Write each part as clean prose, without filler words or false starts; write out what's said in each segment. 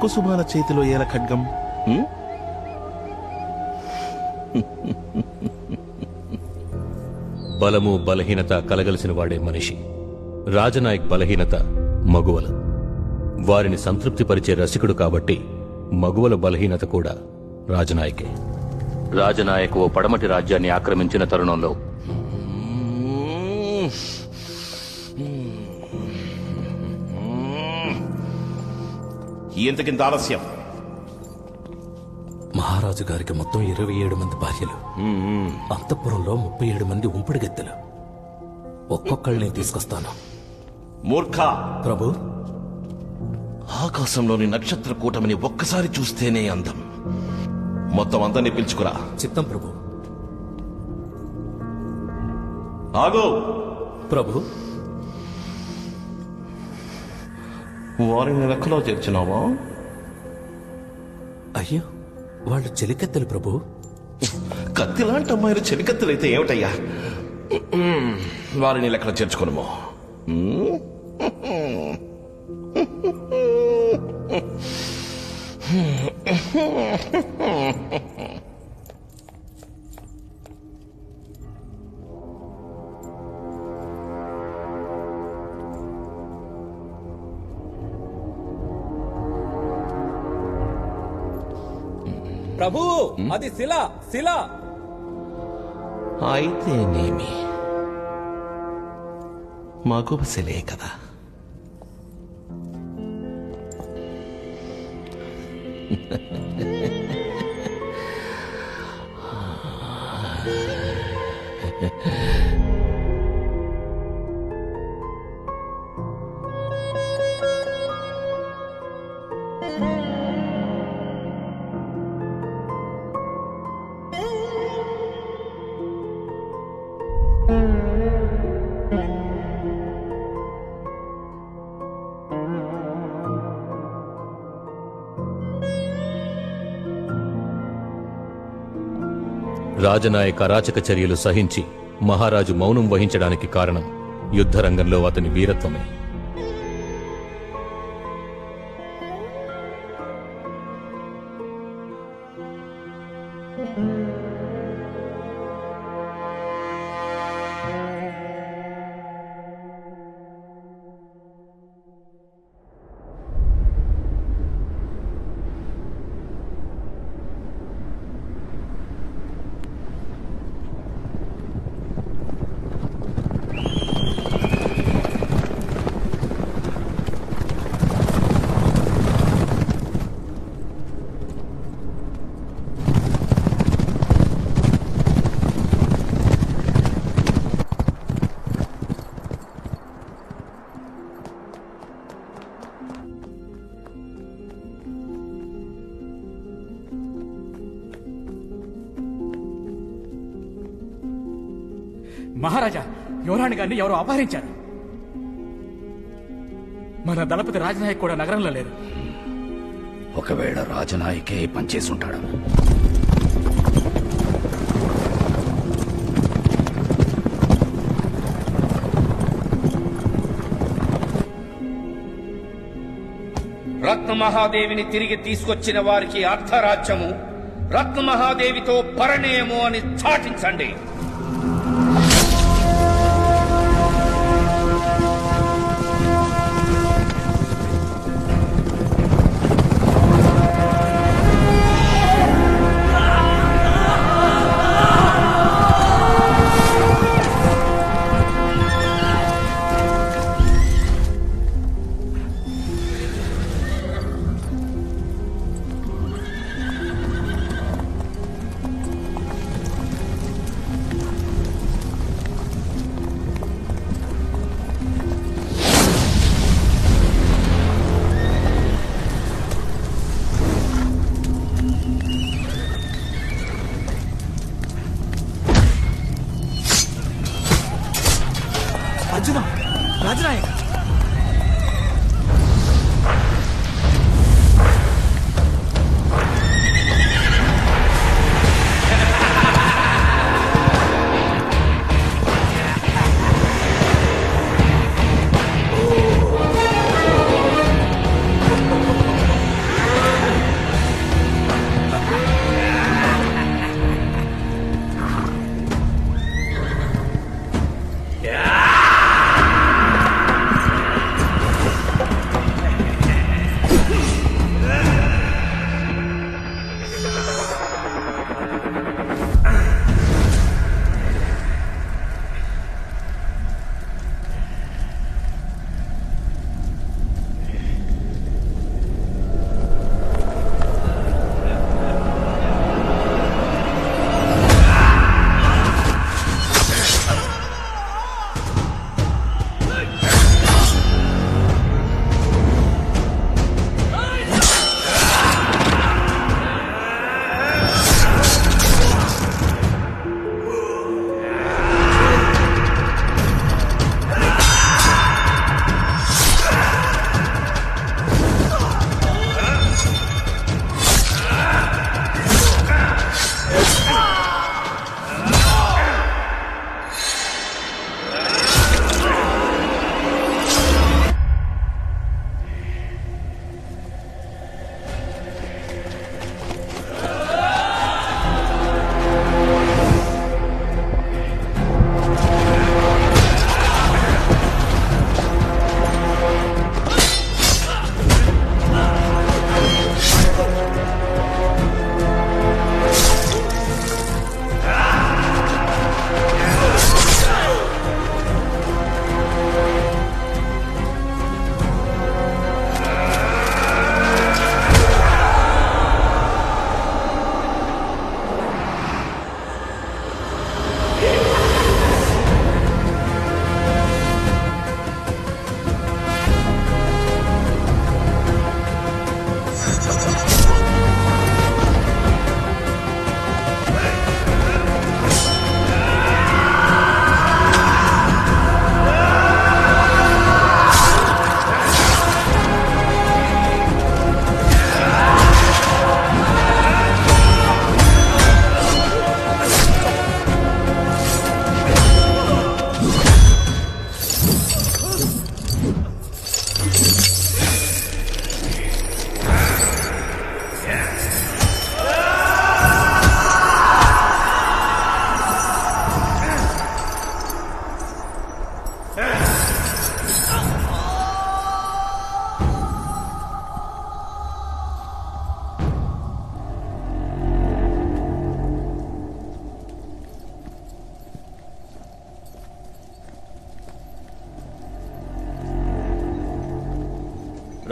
కుసుమాల చేతిలో ఏల ఖడ్గం. బలము బలహీనత కలగలిసిన వాడే మనిషి. రాజనాయక్ బలహీనత మగువలు. వారిని సంతృప్తిపరిచే రసికుడు కాబట్టి మగువల బలహీనత కూడా రాజనాయకే. రాజనాయక్ ఓ పడమటి రాజ్యాన్ని ఆక్రమించిన తరుణంలో ఇంతకింత ఆలస్యం. మహారాజు గారికి మొత్తం 27 మంది భార్యలు, అంతఃపురంలో 37 మంది ఉంపుడు గెత్తెలు. ఒక్కొక్కళ్ళని తీసుకొస్తాను. మూర్ఖ! ప్రభు, ఆకాశంలోని నక్షత్ర కూటమిని ఒక్కసారి చూస్తేనే అందం. మొత్తం అందరినీ పిలుచుకురా. చిత్తం ప్రభు. ఆగో! ప్రభు, వారిని లెక్కలో చేర్చినావా? అయ్యో, వాళ్ళు చెలికెత్తెలు ప్రభు. కత్తిలాంటి అమ్మాయిలు చెలికత్తులైతే ఏమిటయ్యా? వారిని లెక్కలో చేర్చుకోను. ప్రభు, అది శిల శిల. అయితేనేమి, మగువశిలే కదా. రాజనాయక్ అరాచక చర్యలు సహించి మహారాజు మౌనం వహించడానికి కారణం యుద్ధరంగంలో అతని వీరత్వమే. మహారాజా, యువరాణి గారిని ఎవరో అపహరించారు. మన దళపతి రాజనాయక్ కూడా నగరంలో లేరు. ఒకవేళ రాజనాయకే పనిచేసుంటాడు. రత్నమహాదేవిని తిరిగి తీసుకొచ్చిన వారికి అర్ధరాజ్యము, రత్నమహాదేవితో పరిణయము అని చాటించండి.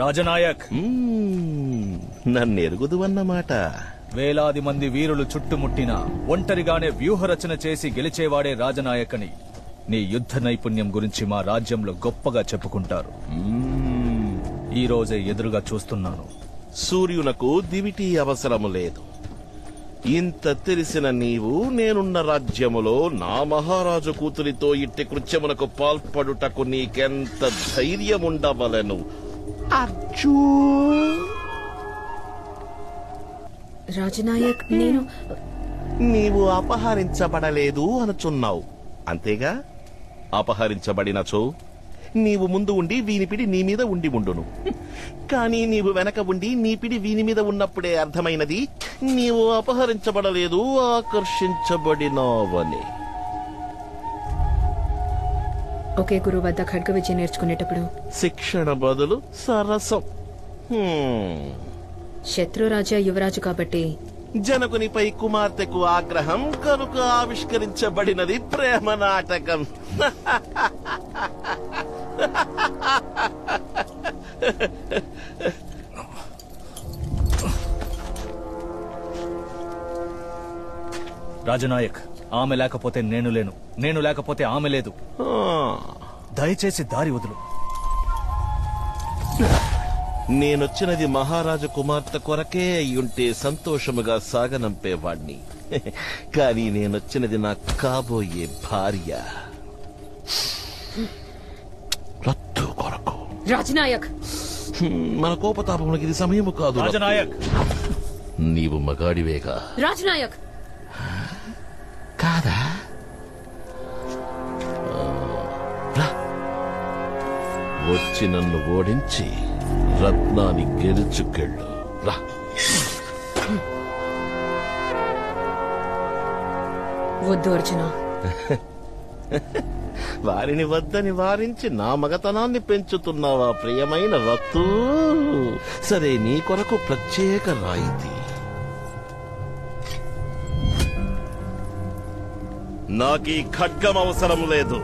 రాజనాయక్, నన్ను ఎరుగుదు అన్నమాట. వేలాది మంది వీరులు చుట్టుముట్టిన ఒంటరిగానే వ్యూహరచన చేసి గెలిచేవాడే రాజనాయక్ అని నీ యుద్ధ నైపుణ్యం గురించి మా రాజ్యంలో గొప్పగా చెప్పుకుంటారు. ఈ రోజే ఎదురుగా చూస్తున్నాను. సూర్యునకు దివిటి అవసరము లేదు. ఇంత తెలిసిన నీవు నేనున్న రాజ్యములో నా మహారాజు కూతురితో ఇట్టి కృత్యమునకు పాల్పడుటకు నీకెంత ధైర్యముండవలెను అర్జూ. రాజనాయక్, నీవు అపహరించబడలేదు అనుచున్నావు అంతేగా? అపహరించబడినచో నీవు ముందు ఉండి వీని పిడి నీ మీద ఉండి ఉండును. కానీ నీవు వెనక ఉండి నీ పిడి వీని మీద ఉన్నప్పుడే అర్థమైనది నీవు అపహరించబడలేదు, ఆకర్షించబడినావని. ఒకే గురువు వద్ద ఖడ్గ విద్య నేర్చుకునేటప్పుడు శిక్షణ బదులు సరసం. శత్రురాజా యువరాజు కాబట్టి జనకునిపై కుమార్తెకు ఆగ్రహం కనుక ఆవిష్కరించబడినది ప్రేమ నాటకం. రాజనాయక్, ఆమె లేకపోతే నేను లేను, నేను లేకపోతే ఆమె లేదు. దయచేసి దారి వదులు. నేనొచ్చినది మహారాజు కుమార్తె కొరకే అయ్యుంటే సంతోషముగా సాగనంపేవాణ్ణి. కానీ నేనొచ్చినది నా కాబోయే భార్య రత్తు కొరకు. రాజనాయక్, మన కోపతాపములకు ఇది సమయము కాదు. రాజనాయక్, నీవు మగాడివేగా? రాజనాయక్, కాదా? రా, వచ్చి నన్ను ఓడించి రత్నాన్ని గెలుచుకెళ్ళు. రా. వద్దు అర్జున. వారిని వద్దని వారించి నా మగతనాన్ని పెంచుతున్నావా ప్రియమైన రత్తు? సరే, నీ కొరకు ప్రత్యేక రాయితీ. నాకీ ఖడ్గం అవసరం లేదు.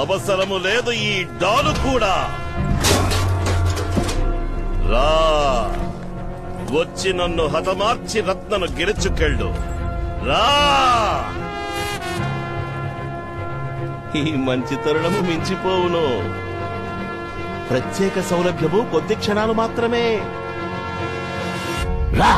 అవసరము లేదు ఈ డాలు కూడా. రా, వచ్చి నన్ను హతమార్చి రత్నను గెలుచుకెళ్ళు. రా. ఈ మంచి తరుణము మించిపోవును. ప్రత్యేక సౌలభ్యము కొద్ది క్షణాలు మాత్రమే. రా.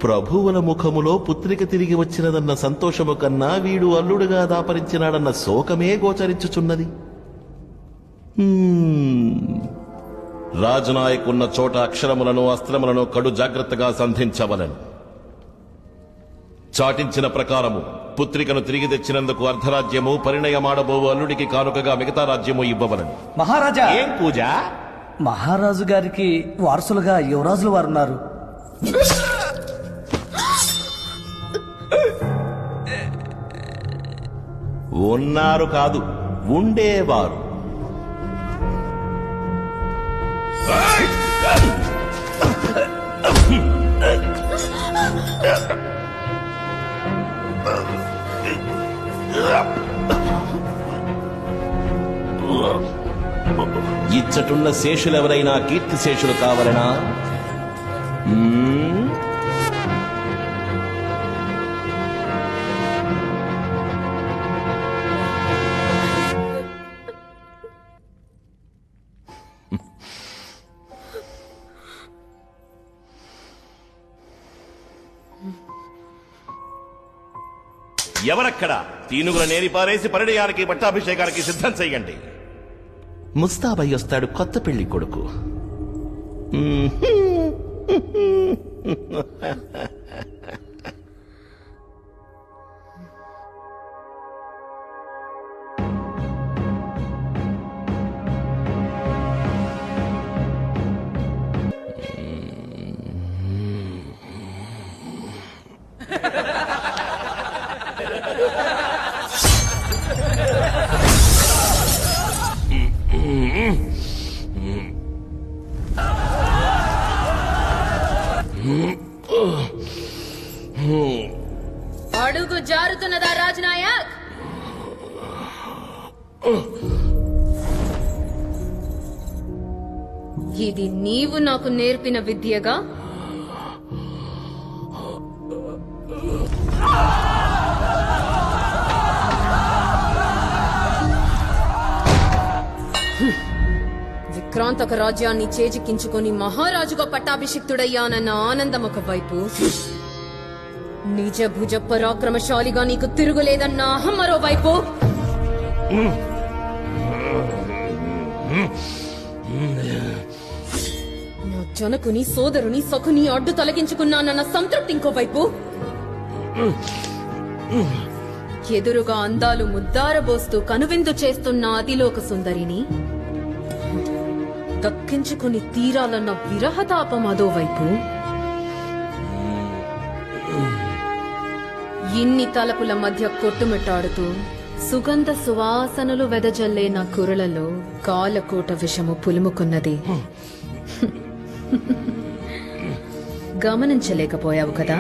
ప్రభువుల ముఖములో పుత్రిక తిరిగి వచ్చినదన్న సంతోషము కన్నా వీడు అల్లుడుగా దాపరించినాడన్న శోకమే గోచరించుచున్నది. రాజనాయకున్న చోట అక్షరములను అస్త్రములను కడు జాగ్రత్తగా సంధించవలను. చాటించిన ప్రకారము పుత్రికను తిరిగి తెచ్చినందుకు అర్ధరాజ్యము, పరిణయమాడబోవు అల్లుడికి కానుకగా మిగతా రాజ్యము ఇవ్వవలను. మహారాజా, ఏం పూజ? మహారాజు గారికి వారసులుగా యువరాజులు వారున్నారు. ఉన్నారు కాదు, ఉండేవారు. ఇచ్చటున్న శేషులెవరైనా కీర్తి శేషులు కావాలనా? ఎవరక్కడ? తీనుగుల నేరి పారేసి పరిణయానికి పట్టాభిషేకానికి సిద్ధం చెయ్యండి. ముస్తాబయ్య వస్తాడు, కొత్త పెళ్లి కొడుకు. అడుగు జారుతున్నదా రాజనాయక్? ఇది నీవు నాకు నేర్పిన విద్యగా? విక్రాంతక రాజ్యాన్ని చేజిక్కించుకొని మహారాజుగా పట్టాభిషిక్తుడయ్యానన్న ఆనందం ఒకవైపు, నిజ భుజ పరాక్రమశాలిగా నీకు తిరుగులేదన్న అహం మరోవైపు. నా జనకుని సోదరుని సఖుని అడ్డు తొలగించుకున్నానన్న సంతృప్తి ఇంకోవైపు. ఎదురుగా అందాలు ముద్దారబోస్తూ కనువిందు చేస్తున్న అతిలోక సుందరిని దక్కించుకుని తీరాలన్న విరహతాపం అదోవైపు. ఇన్ని తలపుల మధ్య కొట్టుమిట్టాడుతూ సుగంధ సువాసనలు వెదజల్లే నా కురలలో కాలకోట విషము పులుముకున్నది. గమనించలేకపోయావు కదా?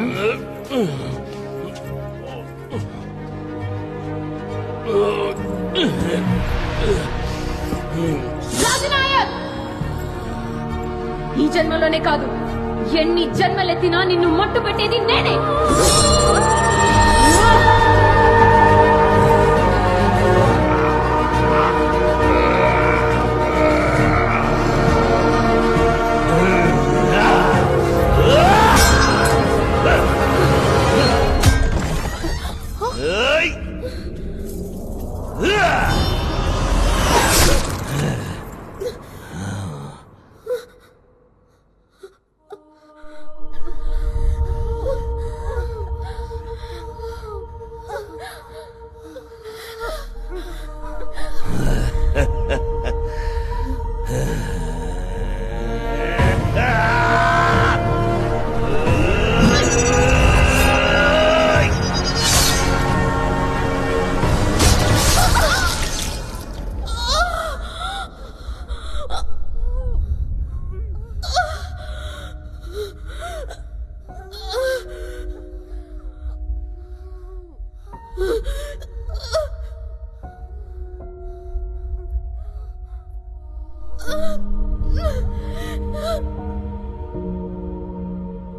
రాజనాయక్, ఈ జన్మలోనే కాదు, ఎన్ని జన్మలెత్తినా నిన్ను మట్టు పెట్టేది నేనే.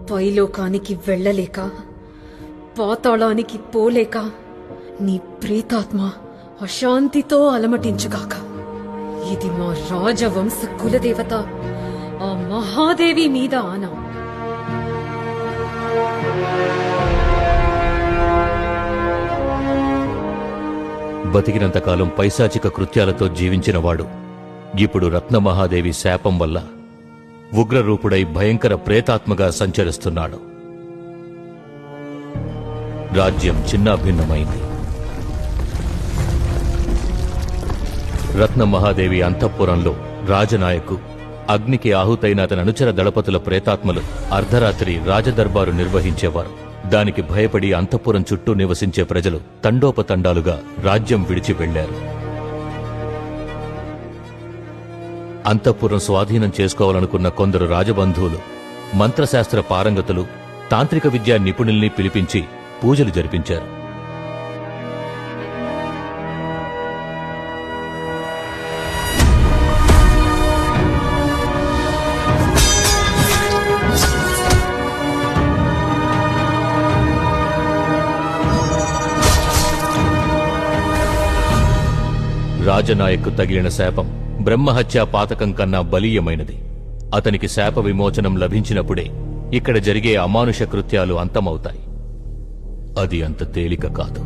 పైలోకానికి వెళ్ళలేక, పాతాళానికి పోలేక నీ ప్రేతాత్మ అశాంతితో అలమటించుగాక. ఇది మా రాజవంశ కులదేవత ఆ మహాదేవి మీద ఆనా. బతికినంతకాలం పైశాచిక కృత్యాలతో జీవించినవాడు ఇప్పుడు రత్నమహాదేవి శాపం వల్ల ఉగ్రరూపుడై భయంకర ప్రేతాత్మగా సంచరిస్తున్నాడు. రాజ్యం చిన్నాభిన్నమైంది. రత్నమహాదేవి అంతఃపురంలో రాజనాయకు, అగ్నికి ఆహుతైన అతని అనుచర దళపతుల ప్రేతాత్మలు అర్ధరాత్రి రాజదర్బారు నిర్వహించేవారు. దానికి భయపడి అంతఃపురం చుట్టూ నివసించే ప్రజలు తండోపతండాలుగా రాజ్యం విడిచి వెళ్లారు. అంతఃపురం స్వాధీనం చేసుకోవాలనుకున్న కొందరు రాజబంధువులు మంత్రశాస్త్ర పారంగతులు, తాంత్రిక విద్యా నిపుణుల్ని పిలిపించి పూజలు జరిపించారు. రాజనాయక్కు తగిలిన శాపం బ్రహ్మహత్యా పాతకం కన్నా బలీయమైనది. అతనికి శాప విమోచనం లభించినప్పుడే ఇక్కడ జరిగే అమానుష కృత్యాలు అంతమవుతాయి. అది అంత తేలిక కాదు.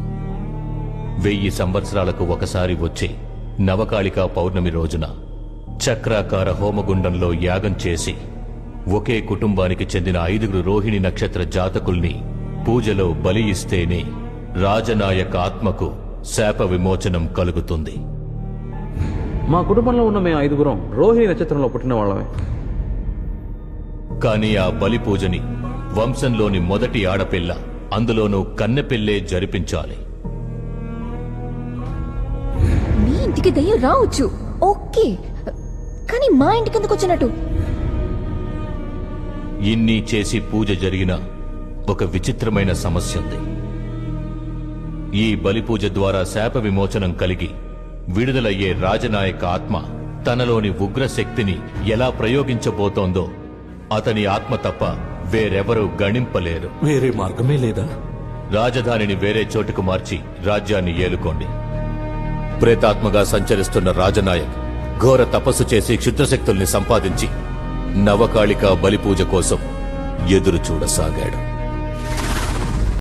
1000 సంవత్సరాలకు ఒకసారి వచ్చే నవకాళికా పౌర్ణమి రోజున చక్రాకార హోమగుండంలో యాగం చేసి ఒకే కుటుంబానికి చెందిన 5 రోహిణి నక్షత్ర జాతకుల్ని పూజలో బలి ఇస్తేనే రాజనాయక ఆత్మకు శాప విమోచనం కలుగుతుంది. మా కుటుంబంలో ఉన్న మేము 5 రోహిణి నక్షత్రంలో పుట్టిన వాళ్ళమే. కాని ఆ బలి పూజని వంశంలోని మొదటి ఆడపిల్ల, అందులోనూ కన్నెపిల్లే జరిపించాలి. మీ ఇంటికి దయ్యం రావచ్చు, ఓకే, కానీ మా ఇంటికి ఎందుకు వచ్చినట్టు? ఇన్ని చేసి పూజ జరిగిన ఒక విచిత్రమైన సమస్య ఉంది. ఈ బలి పూజ ద్వారా శాప విమోచనం కలిగి విడుదలయ్యే రాజనాయక ఆత్మ తనలోని ఉగ్ర శక్తిని ఎలా ప్రయోగించబోతోందో అతని ఆత్మ తప్ప వేరెవరూ గణింపలేరు. వేరే మార్గమే లేదా? రాజధానిని వేరే చోటుకు మార్చి రాజ్యాన్ని ఏలుకోండి. ప్రేతాత్మగా సంచరిస్తున్న రాజనాయక్ ఘోర తపస్సు చేసి క్షుద్రశక్తుల్ని సంపాదించి నవకాళికా బలిపూజ కోసం ఎదురు చూడసాగాడు.